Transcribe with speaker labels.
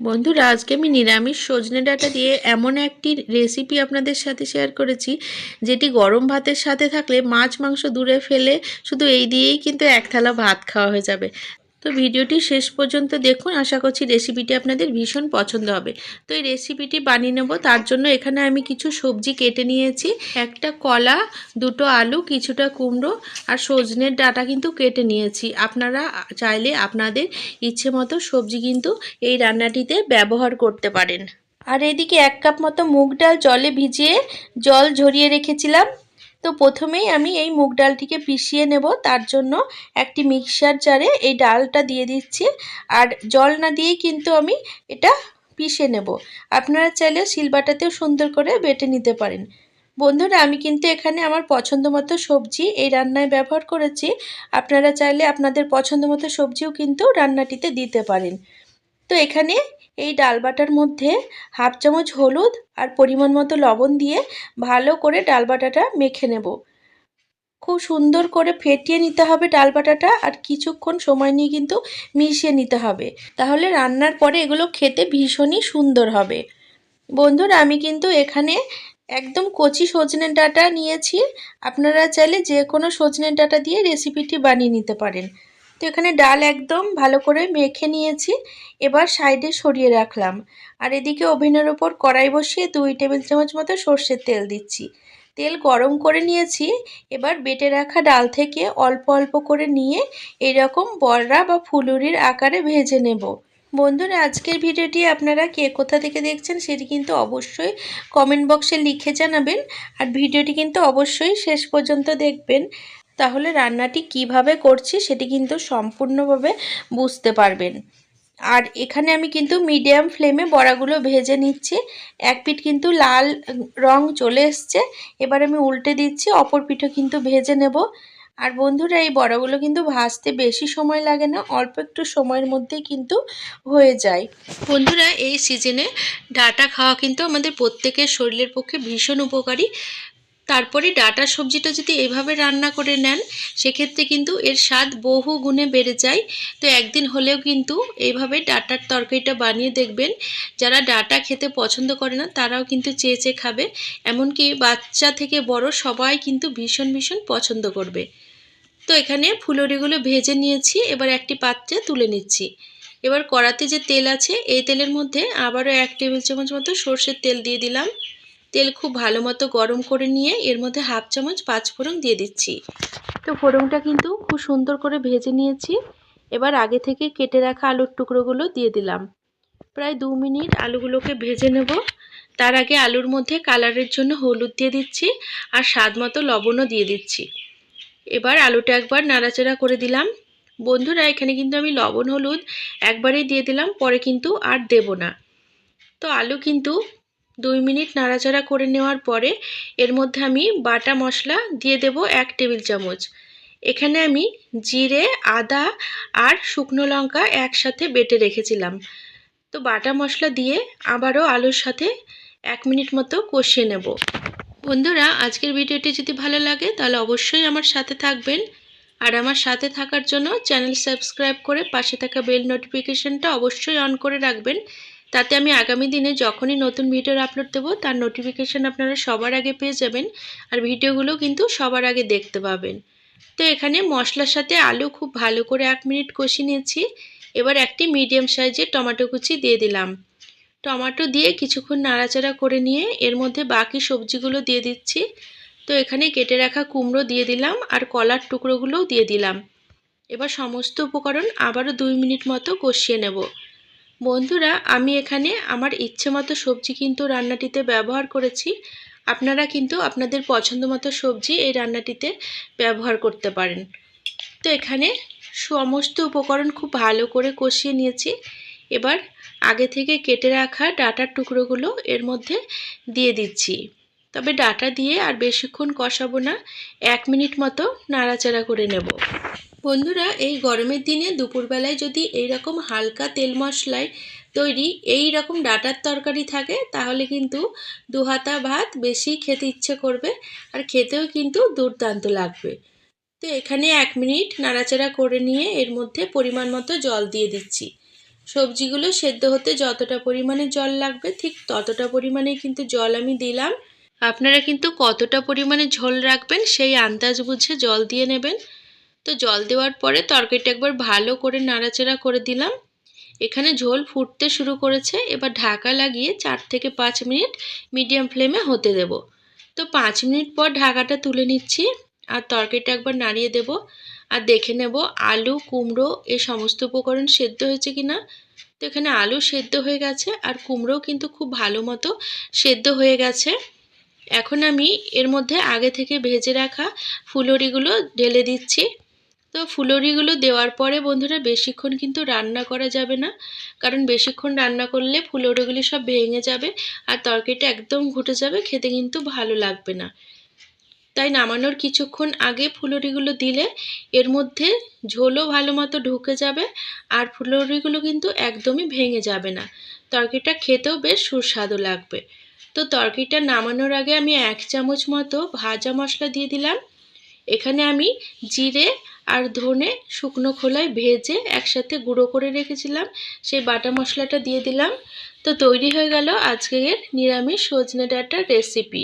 Speaker 1: বন্ধুরা, আজকে আমি নিরামিষ সজনে ডাঁটা দিয়ে এমন একটি রেসিপি আপনাদের সাথে শেয়ার করেছি, যেটি গরম ভাতের সাথে থাকলে মাছ মাংস দূরে ফেলে শুধু এই দিয়েই কিন্তু এক থালা ভাত খাওয়া হয়ে যাবে। তো ভিডিওটি শেষ পর্যন্ত দেখুন, আশা করছি রেসিপিটি আপনাদের ভীষণ পছন্দ হবে। তো এই রেসিপিটি বানিয়ে নেব, তার জন্য এখানে আমি কিছু সবজি কেটে নিয়েছি। একটা কলা, দুটো আলু, কিছুটা কুমড়ো আর সজনের ডাঁটা কিন্তু কেটে নিয়েছি। আপনারা চাইলে আপনাদের ইচ্ছে মতো সবজি কিন্তু এই রান্নাটিতে ব্যবহার করতে পারেন। আর এদিকে 1 কাপ মতো মুগ ডাল জলে ভিজিয়ে জল ঝরিয়ে রেখেছিলাম। তো প্রথমেই আমি এই মুগ ডালটিকে পিষিয়ে নেব, তার জন্য একটি মিক্সার জারে এই ডালটা দিয়ে দিচ্ছি। আর জল না দিয়েই কিন্তু আমি এটা পিষে নেব। আপনারা চাইলে শিলবাটাতেও সুন্দর করে বেটে নিতে পারেন। বন্ধুরা, আমি কিন্তু এখানে আমার পছন্দ মতো সবজি এই রান্নায় ব্যবহার করেছি। আপনারা চাইলে আপনাদের পছন্দ মতো সবজিও কিন্তু রান্নাটিতে দিতে পারেন। তো এখানে এই ডাল বাটার মধ্যে 1/2 চামচ হলুদ আর পরিমাণ মতো লবণ দিয়ে ভালো করে ডাল বাটাটা মেখে নেব। খুব সুন্দর করে ফেটিয়ে নিতে হবে ডাল বাটাটা, আর কিছুক্ষণ সময় নিয়ে কিন্তু মিশিয়ে নিতে হবে। তাহলে রান্নার পরে এগুলো খেতে ভীষণই সুন্দর হবে। বন্ধুরা, আমি কিন্তু এখানে একদম কচি সজনের ডাঁটা নিয়েছি। আপনারা চাইলে যে কোনো সজনের ডাঁটা দিয়ে রেসিপিটি বানিয়ে নিতে পারেন। তো এখানে ডাল একদম ভালো করে মেখে নিয়েছি, এবার সাইডে সরিয়ে রাখলাম। আর এদিকে ওভেনের ওপর কড়াই বসিয়ে 2 টেবিল চামচ মতো সর্ষের তেল দিচ্ছি। তেল গরম করে নিয়েছি। এবার বেটে রাখা ডাল থেকে অল্প অল্প করে নিয়ে এরকম বড়া বা ফুলুরির আকারে ভেজে নেব। বন্ধুরা, আজকের ভিডিওটি আপনারা কে কোথা থেকে দেখছেন সেটি কিন্তু অবশ্যই কমেন্ট বক্সে লিখে জানাবেন। আর ভিডিওটি কিন্তু অবশ্যই শেষ পর্যন্ত দেখবেন, তাহলে রান্নাটি কিভাবে করছি সেটি কিন্তু সম্পূর্ণভাবে বুঝতে পারবেন। আর এখানে আমি কিন্তু মিডিয়াম ফ্লেমে বড়াগুলো ভেজে নিচ্ছি। এক পিঠ কিন্তু লাল রং চলে এসছে। এবার আমি উল্টে দিচ্ছি, অপর পিঠও কিন্তু ভেজে নেব। আর বন্ধুরা, এই বড়াগুলো কিন্তু ভাজতে বেশি সময় লাগে না, অল্প একটু সময়ের মধ্যেই কিন্তু হয়ে যায়। বন্ধুরা, এই সিজনে ডাঁটা খাওয়া কিন্তু আমাদের প্রত্যেকের শরীরের পক্ষে ভীষণ উপকারী। তারপরে ডাঁটা সবজিটা যদি এইভাবে রান্না করে নেন, সেক্ষেত্রে কিন্তু এর স্বাদ বহু গুণে বেড়ে যায়। তো একদিন হলেও কিন্তু এইভাবে ডাঁটার তরকারিটা বানিয়ে দেখবেন। যারা ডাঁটা খেতে পছন্দ করে না তারাও কিন্তু চেয়ে চেয়ে খাবে। এমনকি বাচ্চা থেকে বড় সবাই কিন্তু ভীষণ ভীষণ পছন্দ করবে। তো এখানে ফুলুরিগুলো ভেজে নিয়েছি, এবার একটি পাত্রে তুলে নিচ্ছি। এবার কড়াতে যে তেল আছে, এই তেলের মধ্যে আবারও 1 টেবিল চামচ মতো সর্ষের তেল দিয়ে দিলাম। তেল খুব ভালো মতো গরম করে নিয়ে এর মধ্যে 1/2 চামচ 5 ফোড়ন দিয়ে দিচ্ছি। তো ফোড়নটা কিন্তু খুব সুন্দর করে ভেজে নিয়েছি। এবার আগে থেকে কেটে রাখা আলুর টুকরোগুলো দিয়ে দিলাম। প্রায় 2 মিনিট আলুগুলোকে ভেজে নেব। তার আগে আলুর মধ্যে কালারের জন্য হলুদ দিয়ে দিচ্ছি আর স্বাদ মতো লবণও দিয়ে দিচ্ছি। এবার আলুটা একবার নাড়াচাড়া করে দিলাম। বন্ধুরা, এখানে কিন্তু আমি লবণ হলুদ একবারেই দিয়ে দিলাম, পরে কিন্তু আর দেব না। তো আলু কিন্তু 2 মিনিট নাড়াচাড়া করে নেওয়ার পরে এর মধ্যে আমি বাটা মশলা দিয়ে দেব 1 টেবিল চামচ। এখানে আমি জিরে, আদা আর শুকনো লঙ্কা একসাথে বেটে রেখেছিলাম। তো বাটা মশলা দিয়ে আবারও আলুর সাথে 1 মিনিট মতো কষিয়ে নেব। বন্ধুরা, আজকের ভিডিওটি যদি ভালো লাগে তাহলে অবশ্যই আমার সাথে থাকবেন। আর আমার সাথে থাকার জন্য চ্যানেল সাবস্ক্রাইব করে পাশে থাকা বেল নোটিফিকেশনটা অবশ্যই অন করে রাখবেন। তাতে আমি আগামী দিনে যখনই নতুন ভিডিওর আপলোড দেব তার নোটিফিকেশন আপনারা সবার আগে পেয়ে যাবেন। আর ভিডিওগুলো কিন্তু সবার আগে দেখতে পাবেন। তো এখানে মশলার সাথে আলু খুব ভালো করে 1 মিনিট কষিয়ে নিয়েছি। এবার একটি মিডিয়াম সাইজের টমেটো কুচি দিয়ে দিলাম। টমেটো দিয়ে কিছুক্ষণ নাড়াচাড়া করে নিয়ে এর মধ্যে বাকি সবজিগুলো দিয়ে দিচ্ছি। তো এখানে কেটে রাখা কুমড়ো দিয়ে দিলাম আর কলার টুকরোগুলোও দিয়ে দিলাম। এবার সমস্ত উপকরণ আবারও 2 মিনিট মতো কষিয়ে নেব। বন্ধুরা, আমি এখানে আমার ইচ্ছে মতো সবজি কিন্তু রান্নাটিতে ব্যবহার করেছি। আপনারা কিন্তু আপনাদের পছন্দ মতো সবজি এই রান্নাটিতে ব্যবহার করতে পারেন। তো এখানে সমস্ত উপকরণ খুব ভালো করে কষিয়ে নিয়েছি। এবার আগে থেকে কেটে রাখা ডাঁটার টুকরোগুলো এর মধ্যে দিয়ে দিচ্ছি। তবে ডাঁটা দিয়ে আর বেশিক্ষণ কষাবো না, 1 মিনিট মতো নাড়াচাড়া করে নেব। বন্ধুরা, এই গরমের দিনে দুপুরবেলায় যদি এইরকম হালকা তেল মশলায় তৈরি এই রকম ডাঁটার তরকারি থাকে, তাহলে কিন্তু 2 হাতা ভাত বেশি খেতে ইচ্ছে করবে আর খেতেও কিন্তু দুর্দান্ত লাগবে। তো এখানে 1 মিনিট নাড়াচাড়া করে নিয়ে এর মধ্যে পরিমাণ মতো জল দিয়ে দিচ্ছি। সবজিগুলো সেদ্ধ হতে যতটা পরিমাণে জল লাগবে ঠিক ততটা পরিমাণে কিন্তু জল আমি দিলাম। আপনারা কিন্তু কতটা পরিমাণে ঝোল রাখবেন সেই আন্দাজ বুঝে জল দিয়ে নেবেন। তো জল দেওয়ার পরে তরকারিটা একবার ভালো করে নাড়াচাড়া করে দিলাম। এখানে ঝোল ফুটতে শুরু করেছে, এবার ঢাকা লাগিয়ে 4 থেকে 5 মিনিট মিডিয়াম ফ্লেমে হতে দেব। তো 5 মিনিট পর ঢাকাটা তুলে নিচ্ছি আর তরকারিটা একবার নাড়িয়ে দেব আর দেখে নেব আলু কুমড়ো এই সমস্ত উপকরণ সেদ্ধ হয়েছে কিনা। তো এখানে আলু সেদ্ধ হয়ে গেছে আর কুমড়োও কিন্তু খুব ভালো মতো সেদ্ধ হয়ে গেছে। এখন আমি এর মধ্যে আগে থেকে ভেজে রাখা ফুলুরিগুলো ঢেলে দিচ্ছি। তো ফুলুরিগুলো দেওয়ার পরে বন্ধুরা বেশিক্ষণ কিন্তু রান্না করা যাবে না, কারণ বেশিক্ষণ রান্না করলে ফুলুরিগুলি সব ভেঙে যাবে আর তরকারিটা একদম ঘুটে যাবে, খেতে কিন্তু ভালো লাগবে না। তাই নামানোর কিছুক্ষণ আগে ফুলুরিগুলো দিলে এর মধ্যে ঝোলও ভালো মতো ঢুকে যাবে আর ফুলুরিগুলো কিন্তু একদমই ভেঙে যাবে না, তরকারিটা খেতেও বেশ সুস্বাদু লাগবে। তো তরকারিটা নামানোর আগে আমি 1 চামচ মতো ভাজা মশলা দিয়ে দিলাম। এখানে আমি জিরে আর ধনে শুকনো খোলায় ভেজে একসাথে গুঁড়ো করে রেখেছিলাম, সেই বাটা মশলাটা দিয়ে দিলাম। তো তৈরি হয়ে গেল আজকের নিরামিষ সজনে ডাঁটার রেসিপি।